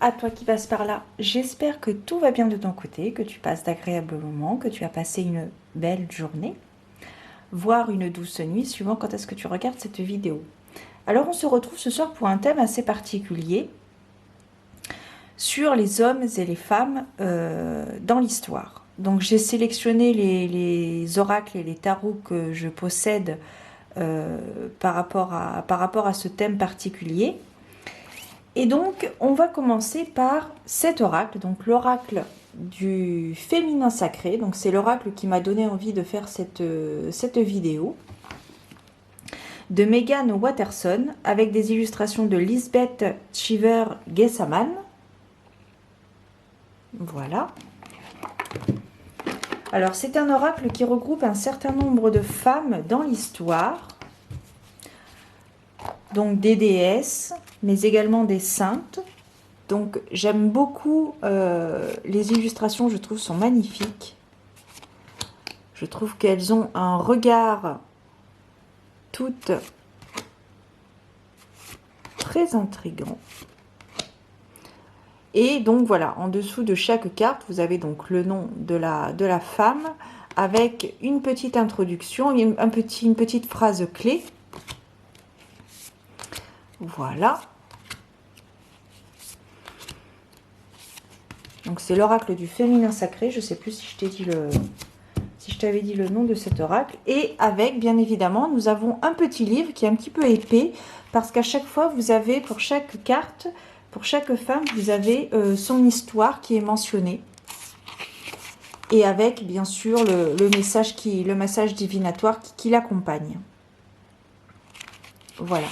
à toi qui passes par là. J'espère que tout va bien de ton côté, que tu passes d'agréables moments, que tu as passé une belle journée, voire une douce nuit, suivant quand est-ce que tu regardes cette vidéo. Alors on se retrouve ce soir pour un thème assez particulier sur les hommes et les femmes dans l'histoire. Donc j'ai sélectionné les oracles et les tarots que je possède par rapport à ce thème particulier. Et donc, on va commencer par cet oracle, donc l'oracle du féminin sacré. Donc, c'est l'oracle qui m'a donné envie de faire cette vidéo, de Megan Watterson, avec des illustrations de Lisbeth Cheever-Gessaman. Voilà. Alors, c'est un oracle qui regroupe un certain nombre de femmes dans l'histoire, donc des déesses, mais également des saintes. Donc j'aime beaucoup les illustrations, je trouve, sont magnifiques. Je trouve qu'elles ont un regard toutes très intrigant. Et donc voilà, en dessous de chaque carte, vous avez donc le nom de la femme avec une petite introduction, une petite phrase clé. Voilà. Donc c'est l'oracle du féminin sacré. Je ne sais plus si je t'avais dit le nom de cet oracle. Et avec, bien évidemment, nous avons un petit livre qui est un petit peu épais, parce qu'à chaque fois, vous avez, pour chaque carte, pour chaque femme, vous avez son histoire qui est mentionnée. Et avec, bien sûr, le message divinatoire qui l'accompagne. Voilà.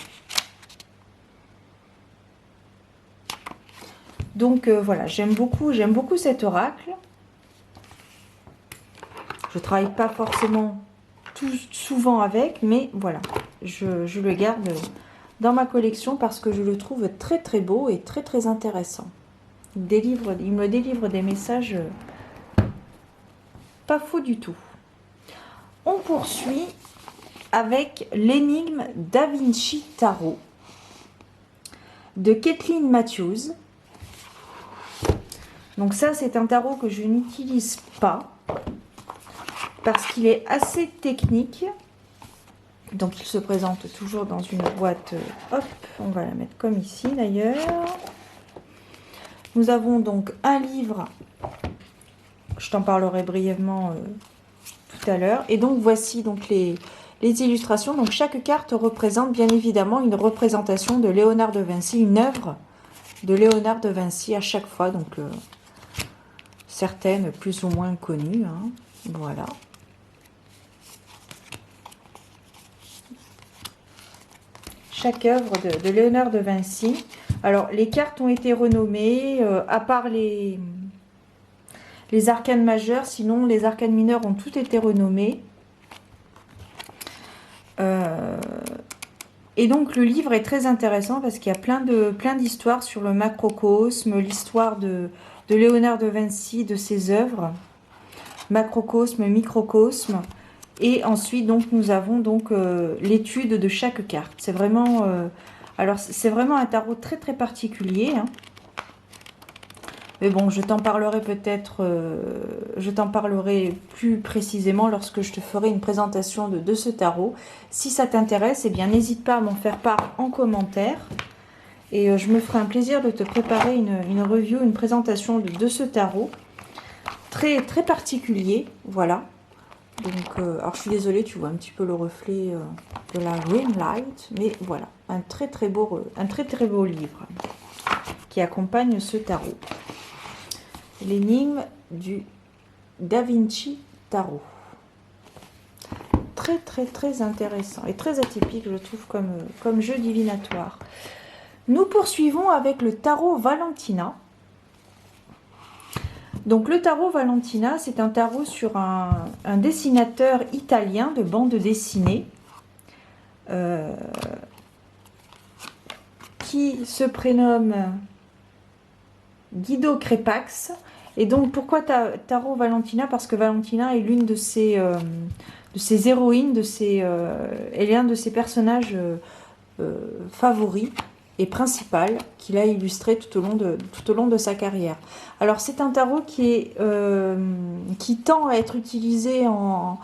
Donc voilà, j'aime beaucoup cet oracle. Je ne travaille pas forcément souvent avec, mais voilà, je le garde dans ma collection parce que je le trouve très très beau et très très intéressant. Il me délivre des messages pas faux du tout. On poursuit avec l'énigme Da Vinci Tarot de Kathleen Matthews. Donc ça, c'est un tarot que je n'utilise pas parce qu'il est assez technique. Donc il se présente toujours dans une boîte. Hop, on va la mettre comme ici d'ailleurs. Nous avons donc un livre. Je t'en parlerai brièvement tout à l'heure. Et donc voici donc les illustrations. Donc chaque carte représente bien évidemment une représentation de Léonard de Vinci, une œuvre de Léonard de Vinci à chaque fois. Donc certaines plus ou moins connues. Hein. Voilà. Chaque œuvre de Léonard de Vinci. Alors, les cartes ont été renommées, à part les arcanes majeures, sinon les arcanes mineures ont toutes été renommées. Et donc, le livre est très intéressant parce qu'il y a plein d'histoires sur le macrocosme, l'histoire de Léonard de Vinci, de ses œuvres, macrocosme, microcosme. Et ensuite, donc, nous avons donc l'étude de chaque carte. C'est vraiment, alors c'est vraiment un tarot très très particulier. Hein. Mais bon, je t'en parlerai peut-être, je t'en parlerai plus précisément lorsque je te ferai une présentation de ce tarot. Si ça t'intéresse, eh bien, n'hésite pas à m'en faire part en commentaire. Et je me ferai un plaisir de te préparer une review, une présentation de ce tarot. Très très particulier, voilà. Donc, alors je suis désolée, tu vois un petit peu le reflet de la ring light, mais voilà, un très très beau livre qui accompagne ce tarot. L'énigme du Da Vinci Tarot. Très très très intéressant et très atypique, je trouve, comme jeu divinatoire. Nous poursuivons avec le tarot Valentina. Donc le tarot Valentina, c'est un tarot sur un dessinateur italien de bande dessinée qui se prénomme Guido Crepax. Et donc pourquoi tarot Valentina? Parce que Valentina est l'une de ses héroïnes, elle est un de ses personnages favoris. et principal qu'il a illustré tout au long de sa carrière. Alors c'est un tarot qui tend à être utilisé en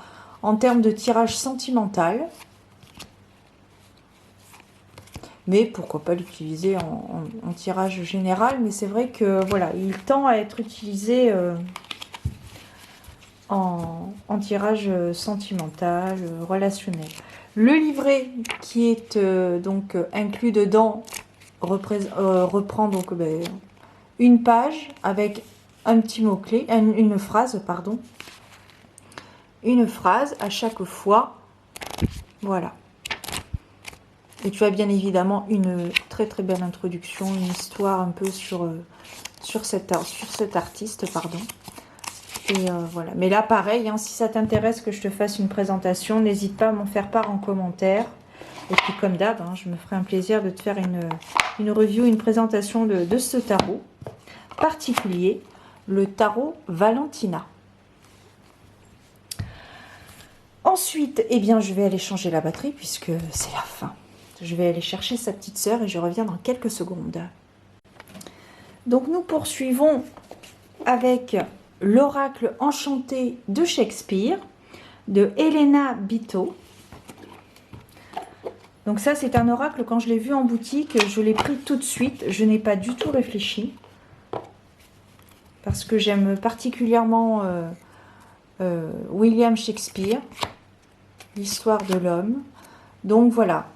termes de tirage sentimental, mais pourquoi pas l'utiliser en tirage général, mais c'est vrai que voilà, il tend à être utilisé en tirage sentimental, relationnel. Le livret qui est donc inclus dedans reprend donc une page avec un petit mot-clé, une phrase, pardon. Une phrase à chaque fois. Voilà. Et tu as bien évidemment une très très belle introduction, une histoire un peu sur cet artiste, pardon. Et voilà. Mais là, pareil, hein, si ça t'intéresse que je te fasse une présentation, n'hésite pas à m'en faire part en commentaire. Et puis comme d'hab, hein, je me ferai un plaisir de te faire une review, une présentation de ce tarot particulier, le tarot Valentina. Ensuite, eh bien, je vais aller changer la batterie puisque c'est la fin. Je vais aller chercher sa petite sœur et je reviens dans quelques secondes. Donc nous poursuivons avec l'oracle enchanté de Shakespeare, de Helena Bito. Donc ça, c'est un oracle, quand je l'ai vu en boutique, je l'ai pris tout de suite. Je n'ai pas du tout réfléchi. Parce que j'aime particulièrement William Shakespeare, l'histoire de l'homme. Donc voilà.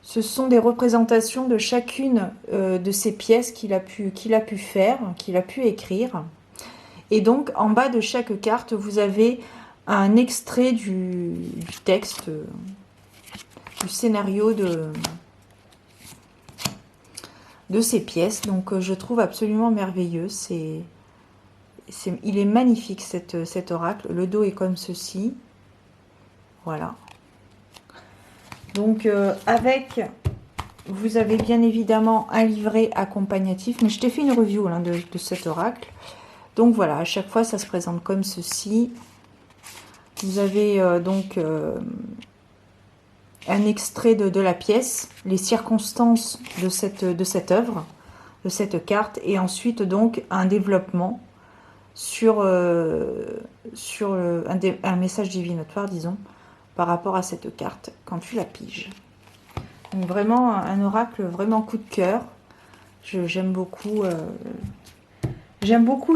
Ce sont des représentations de chacune de ces pièces qu'il a pu faire, qu'il a pu écrire. Et donc, en bas de chaque carte, vous avez un extrait du texte, du scénario de ces pièces. Donc, je trouve absolument merveilleux. Il est magnifique, cet oracle. Le dos est comme ceci. Voilà. Donc, vous avez bien évidemment un livret accompagnatif, mais je t'ai fait une review hein, de cet oracle. Donc voilà, à chaque fois, ça se présente comme ceci. Vous avez un extrait de la pièce, les circonstances de cette œuvre, de cette carte, et ensuite donc un développement sur un message divinatoire, disons, par rapport à cette carte, quand tu la piges. Donc vraiment un oracle vraiment coup de cœur. J'aime beaucoup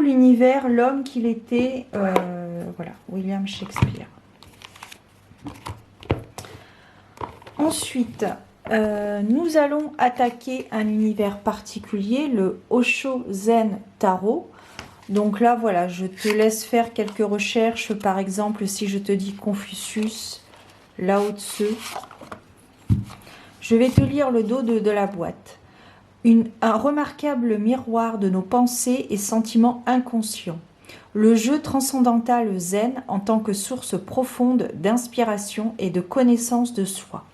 l'univers, l'homme qu'il était. Voilà, William Shakespeare. Ensuite, nous allons attaquer un univers particulier, le Osho Zen Tarot. Donc là, voilà, je te laisse faire quelques recherches. Par exemple, si je te dis Confucius, Lao Tzu. Je vais te lire le dos de la boîte. Un remarquable miroir de nos pensées et sentiments inconscients. Le jeu transcendantal zen en tant que source profonde d'inspiration et de connaissance de soi.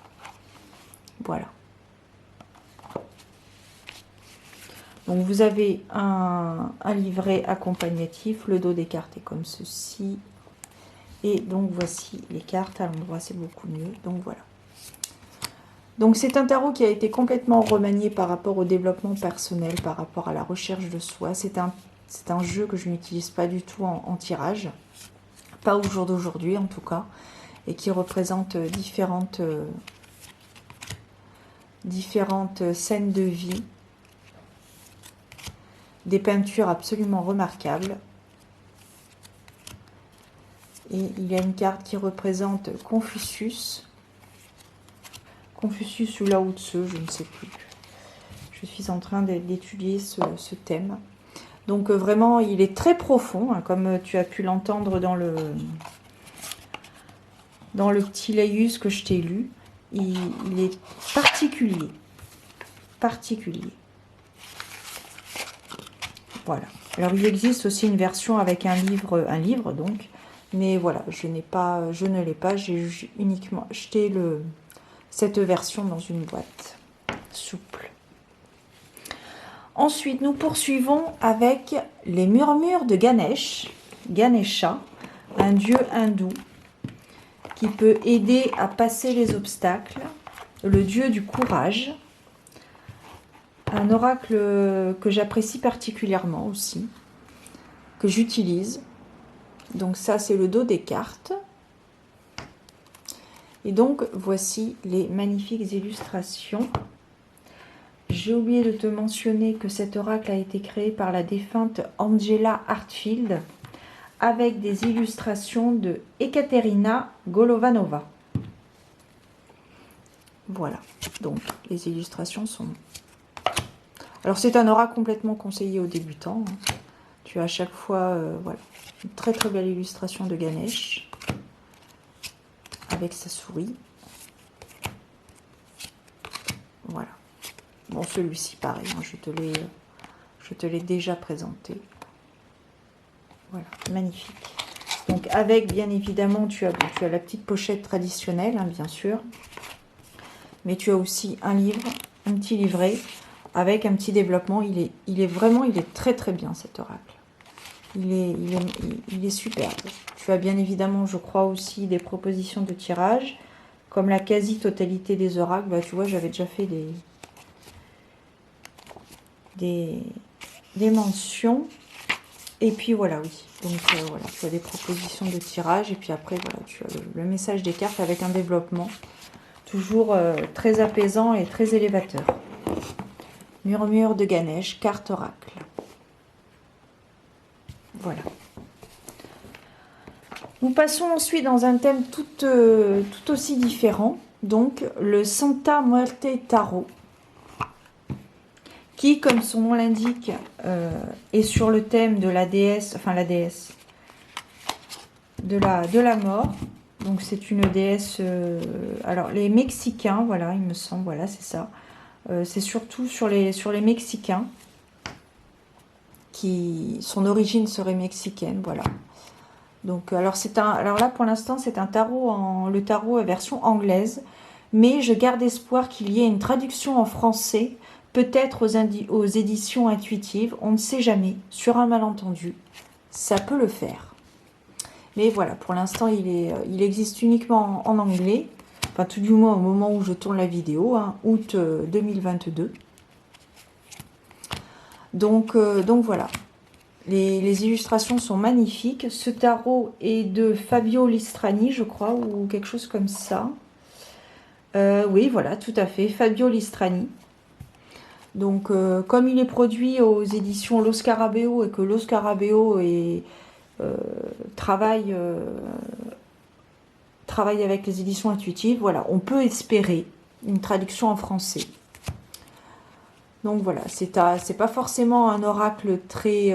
Voilà. Donc vous avez un livret accompagnatif. Le dos des cartes est comme ceci. Et donc voici les cartes à l'endroit, c'est beaucoup mieux. Donc voilà. Donc c'est un tarot qui a été complètement remanié par rapport au développement personnel, par rapport à la recherche de soi. C'est un jeu que je n'utilise pas du tout en tirage, pas au jour d'aujourd'hui en tout cas, et qui représente différentes scènes de vie, des peintures absolument remarquables. Et il y a une carte qui représente Confucius. Confucius ou Lao Tzu, je ne sais plus. Je suis en train d'étudier ce thème. Donc vraiment, il est très profond, hein, comme tu as pu l'entendre dans le petit laïus que je t'ai lu. Il est particulier. Particulier. Voilà. Alors il existe aussi une version avec un livre donc. Mais voilà, je ne l'ai pas. J'ai uniquement acheté cette version dans une boîte souple. Ensuite, nous poursuivons avec les murmures de Ganesha, un dieu hindou qui peut aider à passer les obstacles, le dieu du courage. un oracle que j'apprécie particulièrement aussi, que j'utilise. Donc ça, c'est le dos des cartes. Et donc, voici les magnifiques illustrations. J'ai oublié de te mentionner que cet oracle a été créé par la défunte Angela Hartfield avec des illustrations de Ekaterina Golovanova. Voilà, donc les illustrations sont... Alors c'est un oracle complètement conseillé aux débutants. Tu as à chaque fois voilà, une très très belle illustration de Ganesh avec sa souris. Voilà. Bon, celui-ci pareil, hein, je te l'ai déjà présenté. Voilà, magnifique. Donc avec bien évidemment, tu as la petite pochette traditionnelle, hein, bien sûr. Mais tu as aussi un livre, un petit livret, avec un petit développement. Il est très très bien cet oracle. Il est superbe. Tu as bien évidemment, je crois aussi, des propositions de tirage. Comme la quasi-totalité des oracles, bah, tu vois, j'avais déjà fait des mentions. Et puis voilà, oui. Donc voilà, tu as des propositions de tirage. Et puis après, voilà, tu as le message des cartes avec un développement. Toujours très apaisant et très élévateur. Murmure de Ganesh, carte oracle. Voilà. Nous passons ensuite dans un thème tout aussi différent. Donc, le Santa Muerte Tarot. Qui, comme son nom l'indique, est sur le thème de la déesse, enfin la déesse, de la mort. Donc c'est une déesse, alors les Mexicains, voilà, il me semble, voilà, c'est ça. C'est surtout sur les Mexicains, son origine serait mexicaine, voilà. Donc alors là pour l'instant c'est un tarot, le tarot est version anglaise, mais je garde espoir qu'il y ait une traduction en français, peut-être aux éditions intuitives, on ne sait jamais, sur un malentendu, ça peut le faire. Mais voilà, pour l'instant, il existe uniquement en anglais. Enfin, tout du moins au moment où je tourne la vidéo, hein, août 2022. Donc voilà. Les illustrations sont magnifiques. Ce tarot est de Fabio Listrani, je crois, ou quelque chose comme ça. Oui, voilà, tout à fait. Fabio Listrani. Donc, comme il est produit aux éditions Lo Scarabeo et que Lo Scarabeo travaille avec les éditions intuitives, voilà, on peut espérer une traduction en français. Donc voilà, c'est pas forcément un oracle très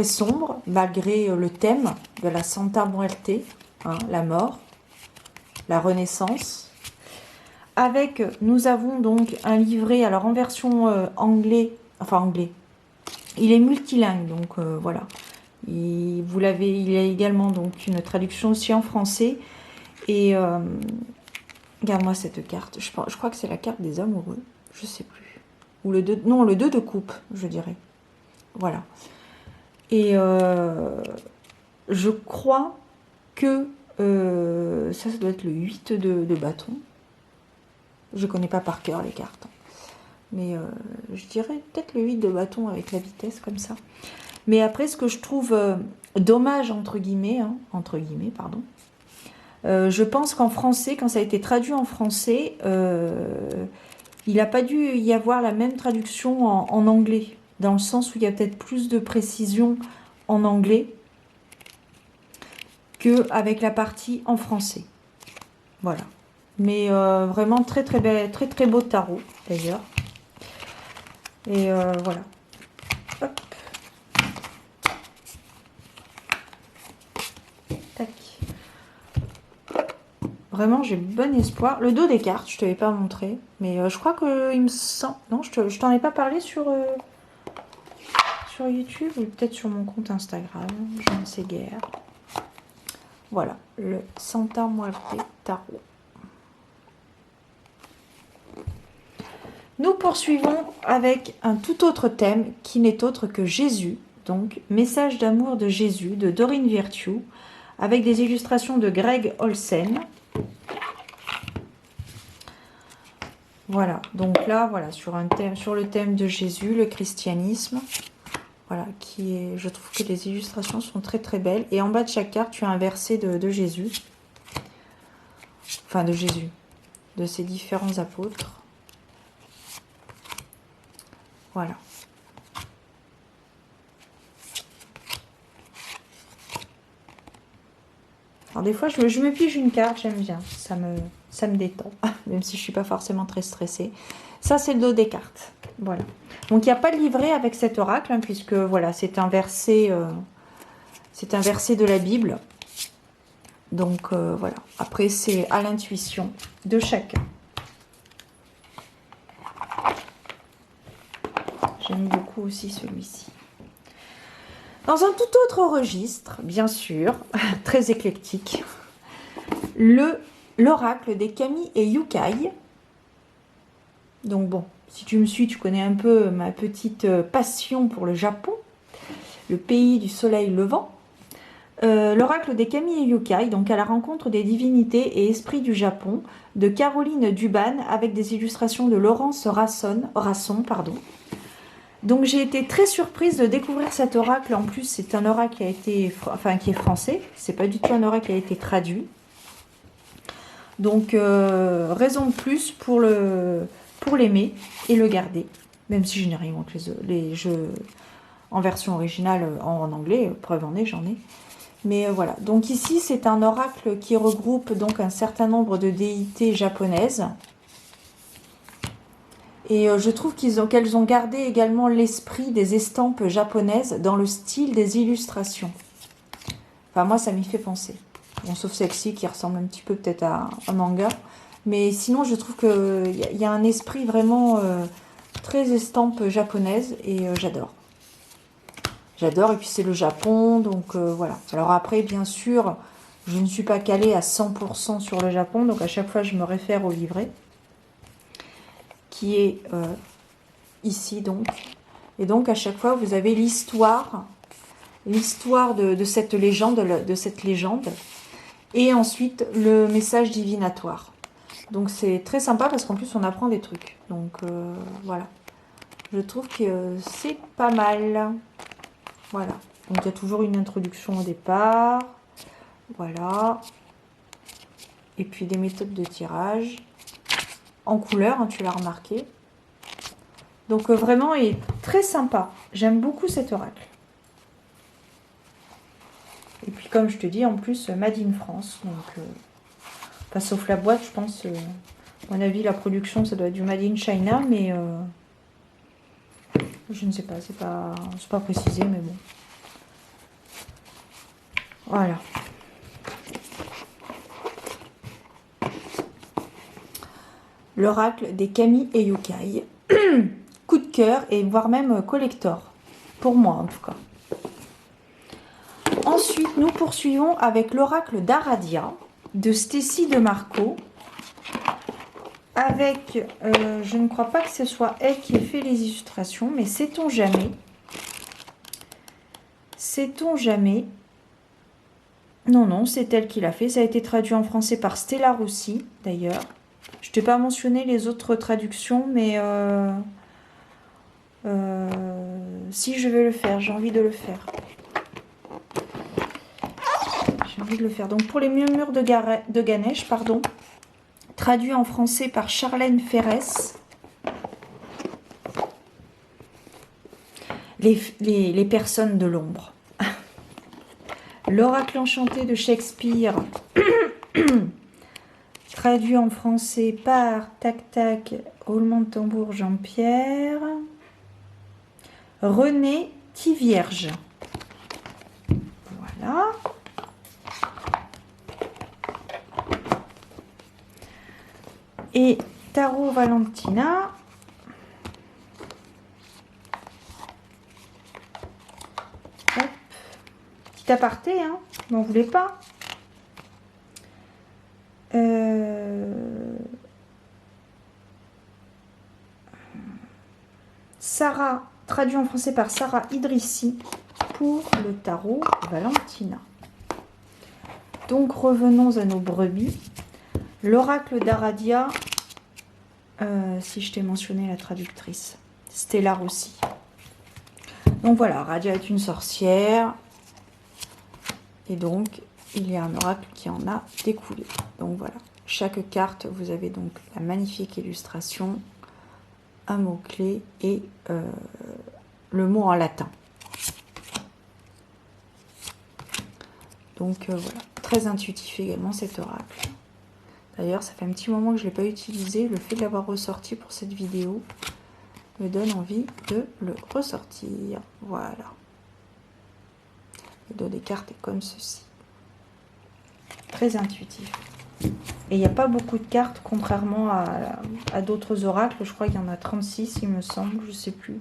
sombre, malgré le thème de la Santa Muerte, hein, la mort, la renaissance. Avec, nous avons donc un livret, alors en version anglais, il est multilingue, donc voilà. Il y a également donc une traduction aussi en français. Et regarde-moi cette carte. Je crois que c'est la carte des amoureux. Je sais plus. Ou le 2, non, le 2 de coupe, je dirais. Voilà. Et je crois que ça doit être le 8 de bâton. Je connais pas par cœur les cartes. Mais je dirais peut-être le 8 de bâton avec la vitesse comme ça. Mais après, ce que je trouve dommage, entre guillemets, pardon, je pense qu'en français, quand ça a été traduit en français, il n'a pas dû y avoir la même traduction en anglais, dans le sens où il y a peut-être plus de précision en anglais qu'avec la partie en français. Voilà. Mais vraiment très très belle, très très beau tarot d'ailleurs. Et voilà. Hop. Tac. Vraiment, j'ai bon espoir. Le dos des cartes, je ne te l'ai pas montré. Mais je crois qu'il me semble... Non, je t'en ai pas parlé sur YouTube ou peut-être sur mon compte Instagram. Je ne sais guère. Voilà, le Santa Muerte Tarot. Nous poursuivons avec un tout autre thème qui n'est autre que Jésus. Donc, Message d'amour de Jésus de Dorine Virtue avec des illustrations de Greg Olsen. Voilà, donc là, voilà, sur un thème, sur le thème de Jésus, le christianisme, voilà, qui est, je trouve que les illustrations sont très très belles. Et en bas de chaque carte, tu as un verset de Jésus, enfin de Jésus, de ses différents apôtres. Voilà. Alors des fois, je me pige une carte, j'aime bien, ça me détend, même si je suis pas forcément très stressée. Ça, c'est le dos des cartes. Voilà. Donc, il n'y a pas de livret avec cet oracle, hein, puisque, voilà, c'est un verset de la Bible. Donc, voilà. Après, c'est à l'intuition de chacun. J'aime beaucoup aussi celui-ci. Dans un tout autre registre, bien sûr, très éclectique, l'oracle des Kami et Yukai. Donc bon, si tu me suis, tu connais un peu ma petite passion pour le Japon, le pays du soleil levant. L'oracle des Kami et Yukai, donc à la rencontre des divinités et esprits du Japon, de Caroline Duban, avec des illustrations de Laurence Rasson. Donc j'ai été très surprise de découvrir cet oracle. En plus, c'est un oracle qui est français. C'est pas du tout un oracle qui a été traduit. Donc raison de plus pour l'aimer et le garder. Même si je n'ai rien contre les jeux en version originale en anglais. Preuve en est, j'en ai. Mais voilà. Donc ici, c'est un oracle qui regroupe donc un certain nombre de déités japonaises. Et je trouve qu'elles ont gardé également l'esprit des estampes japonaises dans le style des illustrations. Enfin, moi, ça m'y fait penser. Bon, sauf celle-ci qui ressemble un petit peu peut-être à un manga. Mais sinon, je trouve qu'il y a un esprit vraiment très estampe japonaise et j'adore. J'adore, et puis c'est le Japon, donc voilà. Alors après, bien sûr, je ne suis pas calée à 100% sur le Japon, donc à chaque fois, je me réfère au livret. Qui est ici donc. Et donc à chaque fois vous avez l'histoire de cette légende, et ensuite le message divinatoire. Donc c'est très sympa parce qu'en plus on apprend des trucs. Donc voilà. Je trouve que c'est pas mal. Voilà. Donc il y a toujours une introduction au départ. Voilà. Et puis des méthodes de tirage. En couleur, hein, tu l'as remarqué. Donc vraiment, il est très sympa. J'aime beaucoup cet oracle. Et puis comme je te dis, en plus, Made in France. Donc, pas sauf la boîte, je pense. À mon avis, la production, ça doit être du Made in China, mais je ne sais pas, c'est pas précisé, mais bon. Voilà. L'oracle des Kami et Yukai. Coup de cœur et voire même collector. Pour moi, en tout cas. Ensuite, nous poursuivons avec l'oracle d'Aradia de Stécie de Marco. Avec, je ne crois pas que ce soit elle qui ait fait les illustrations, mais sait-on jamais. Sait-on jamais. Non, c'est elle qui l'a fait. Ça a été traduit en français par Stella Rossi, d'ailleurs. Je t'ai pas mentionné les autres traductions, mais si je vais le faire, j'ai envie de le faire. J'ai envie de le faire. Donc pour les murmures de Ganesh, pardon, traduit en français par Charlène Ferrès. Les personnes de l'ombre. L'oracle enchanté de Shakespeare, traduit en français par Tac Tac, roulement de tambour Jean-Pierre. René Tivierge. Voilà. Et Tarot Valentina. Hop. Petit aparté, hein. M'en voulez pas. Sarah, traduit en français par Sarah Idrissi pour le tarot Valentina. Donc revenons à nos brebis. L'oracle d'Aradia Si je t'ai mentionné la traductrice. Stellar aussi. Donc voilà, Radia est une sorcière. Et donc, il y a un oracle qui en a découlé. Donc voilà. Chaque carte, vous avez donc la magnifique illustration, un mot-clé et le mot en latin. Donc voilà, très intuitif également cet oracle. D'ailleurs, ça fait un petit moment que je ne l'ai pas utilisé. Le fait de l'avoir ressorti pour cette vidéo me donne envie de le ressortir. Voilà. Le dos des cartes est comme ceci. Très intuitif. Et il n'y a pas beaucoup de cartes, contrairement à d'autres oracles. Je crois qu'il y en a 36, il me semble, je ne sais plus.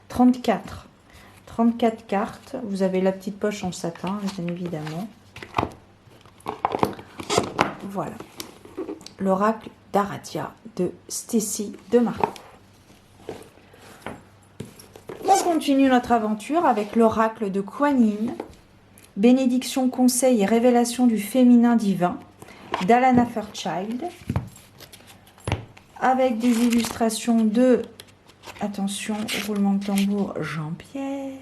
34. 34 cartes. Vous avez la petite poche en satin, bien évidemment. Voilà. L'oracle d'Aradia de Stacy de Marco. On continue notre aventure avec l'oracle de Kuan Yin. Bénédiction, conseil et révélation du féminin divin d'Alana Fairchild. Avec des illustrations de, attention, roulement de tambour, Jean-Pierre.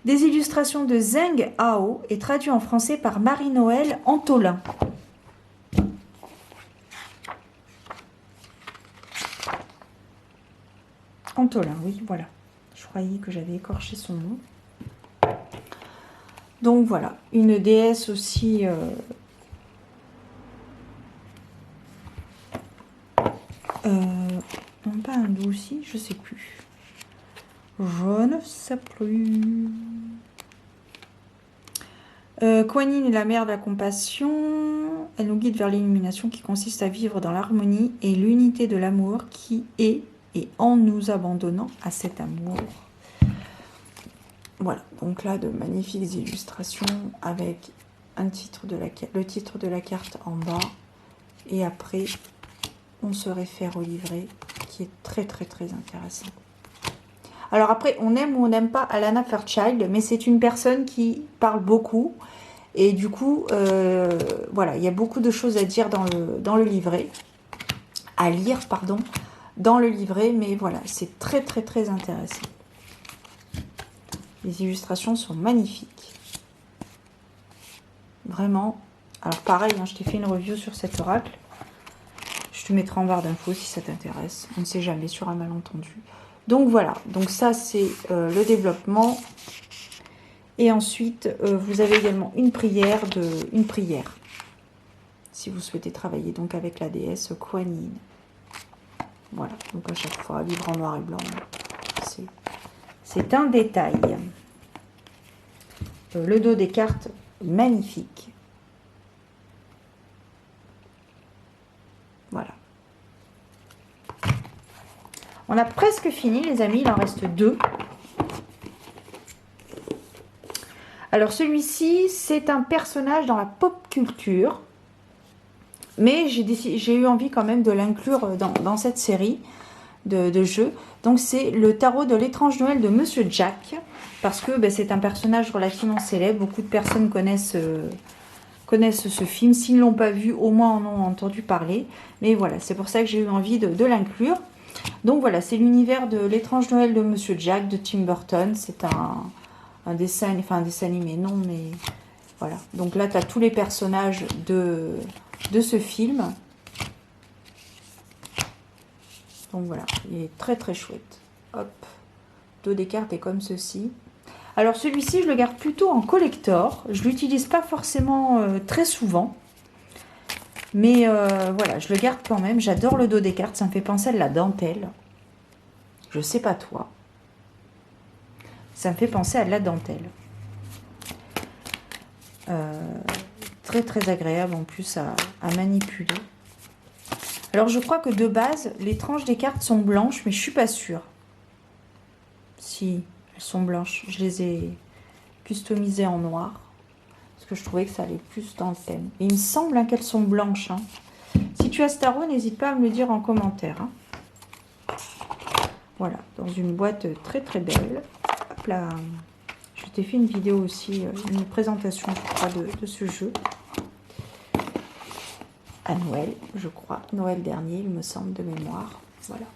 Des illustrations de Zheng Hao et traduit en français par Marie-Noël Antolin. Antolin, oui, voilà. Je croyais que j'avais écorché son nom. Donc voilà, une déesse aussi non pas hindoue aussi, je sais plus. Je ne sais plus. Kuan Yin est la mère de la compassion. Elle nous guide vers l'illumination qui consiste à vivre dans l'harmonie et l'unité de l'amour qui est et en nous abandonnant à cet amour. Voilà, donc là de magnifiques illustrations avec le titre de la carte en bas et après on se réfère au livret qui est très très très intéressant. Alors après on aime ou on n'aime pas Alana Fairchild, mais c'est une personne qui parle beaucoup et du coup voilà, il y a beaucoup de choses à dire dans le livret, à lire pardon, dans le livret, mais voilà, c'est très très très intéressant. Les illustrations sont magnifiques. Vraiment. Alors pareil, hein, je t'ai fait une review sur cet oracle. Je te mettrai en barre d'infos si ça t'intéresse. On ne sait jamais sur un malentendu. Donc voilà. Donc ça, c'est le développement. Et ensuite, vous avez également une prière. Si vous souhaitez travailler donc avec la déesse Kuan Yin. Voilà. Donc à chaque fois, livre en noir et blanc. C'est un détail. Le dos des cartes, magnifique. Voilà. On a presque fini, les amis. Il en reste 2. Alors, celui-ci, c'est un personnage dans la pop culture. Mais j'ai eu envie quand même de l'inclure dans cette série de jeux. Donc c'est le tarot de l'étrange Noël de Monsieur Jack, parce que c'est un personnage relativement célèbre. Beaucoup de personnes connaissent ce film. S'ils ne l'ont pas vu, au moins en ont entendu parler. Mais voilà, c'est pour ça que j'ai eu envie de l'inclure. Donc voilà, c'est l'univers de l'étrange Noël de Monsieur Jack de Tim Burton. C'est un dessin, enfin un dessin animé, non, mais voilà. Donc là, tu as tous les personnages de ce film. Donc voilà, il est très très chouette. Hop, dos des cartes est comme ceci. Alors celui-ci, je le garde plutôt en collector. Je ne l'utilise pas forcément très souvent. Mais voilà, je le garde quand même. J'adore le dos des cartes, ça me fait penser à de la dentelle. Je sais pas toi. Ça me fait penser à de la dentelle. Très très agréable en plus à manipuler. Alors je crois que de base, les tranches des cartes sont blanches, mais je suis pas sûre. Si, elles sont blanches. Je les ai customisées en noir. Parce que je trouvais que ça allait plus dans le thème. Et il me semble qu'elles sont blanches. Hein. Si tu as ce tarot, n'hésite pas à me le dire en commentaire. Hein. Voilà, dans une boîte très très belle. Hop là. Je t'ai fait une vidéo aussi, une présentation, je crois, de ce jeu. à Noël, je crois. Noël dernier, il me semble, de mémoire. Voilà.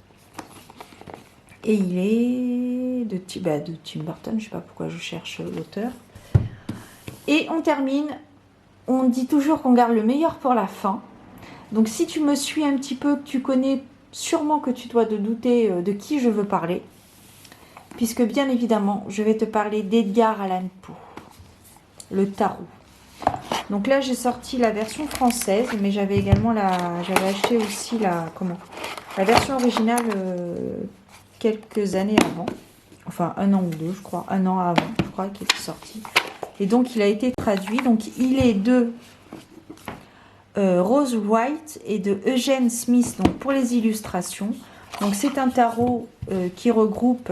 Et il est de Tim Burton. Je ne sais pas pourquoi je cherche l'auteur. Et on termine. On dit toujours qu'on garde le meilleur pour la fin. Donc si tu me suis un petit peu, que tu connais sûrement que tu dois te douter de qui je veux parler. Puisque bien évidemment, je vais te parler d'Edgar Allan Poe. Le tarot. Donc là, j'ai sorti la version française, mais j'avais également j'avais acheté aussi la version originale quelques années avant. Enfin, 1 an ou 2, je crois. 1 an avant, je crois, qu'il est sorti. Et donc, il a été traduit. Donc, il est de Rose White et de Eugene Smith, donc pour les illustrations. Donc, c'est un tarot qui regroupe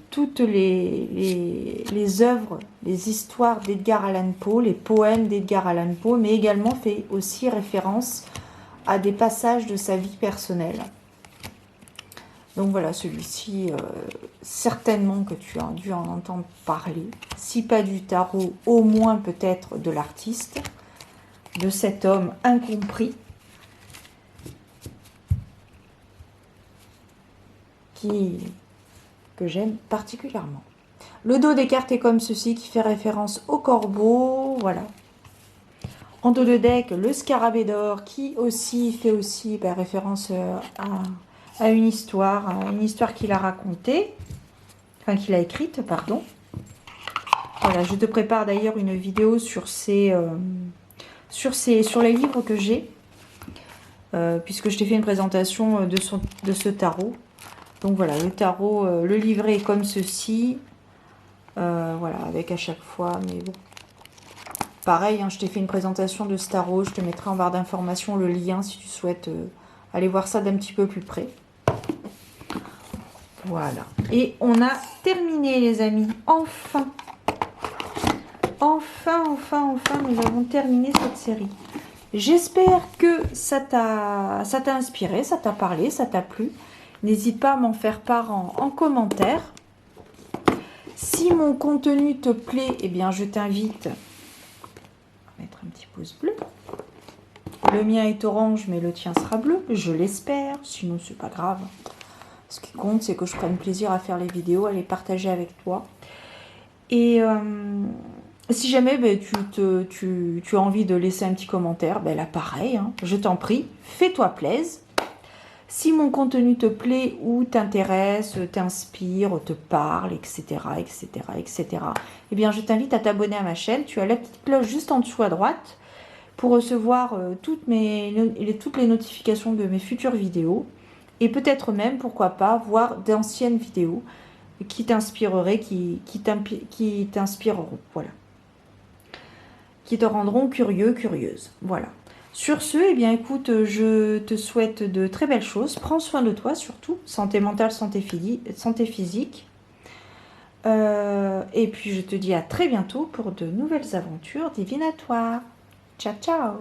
toutes les œuvres, les histoires d'Edgar Allan Poe, les poèmes d'Edgar Allan Poe, mais également fait aussi référence à des passages de sa vie personnelle. Donc voilà, celui-ci, certainement que tu as dû en entendre parler. Si pas du tarot, au moins peut-être de l'artiste, de cet homme incompris, que j'aime particulièrement. Le dos des cartes est comme ceci, qui fait référence au corbeau, voilà. En dos de deck, le scarabée d'or, qui aussi fait aussi référence à une histoire qu'il a racontée, enfin qu'il a écrite, pardon. Voilà, je te prépare d'ailleurs une vidéo sur les livres que j'ai, puisque je t'ai fait une présentation de ce tarot. Donc voilà, le tarot, le livret est comme ceci. Voilà, avec à chaque fois, mais bon. Pareil, hein, je t'ai fait une présentation de ce tarot. Je te mettrai en barre d'informations le lien si tu souhaites aller voir ça d'un petit peu plus près. Voilà. Et on a terminé, les amis. Enfin. Enfin, nous avons terminé cette série. J'espère que ça t'a inspiré, ça t'a parlé, ça t'a plu. N'hésite pas à m'en faire part en commentaire. Si mon contenu te plaît, eh bien, je t'invite à mettre un petit pouce bleu. Le mien est orange, mais le tien sera bleu, je l'espère. Sinon, c'est pas grave. Ce qui compte, c'est que je prenne plaisir à faire les vidéos, à les partager avec toi. Et si jamais tu as envie de laisser un petit commentaire, là, pareil, hein, je t'en prie, fais-toi plaisir. Si mon contenu te plaît ou t'intéresse, t'inspire, te parle, etc., eh bien, je t'invite à t'abonner à ma chaîne. Tu as la petite cloche juste en dessous à droite pour recevoir toutes les notifications de mes futures vidéos. Et peut-être même, pourquoi pas, voir d'anciennes vidéos qui t'inspireraient, qui t'inspireront, voilà. Qui te rendront curieux, curieuse, voilà. Sur ce, eh bien écoute, je te souhaite de très belles choses. Prends soin de toi surtout. Santé mentale, santé physique. Et puis je te dis à très bientôt pour de nouvelles aventures divinatoires. Ciao, ciao!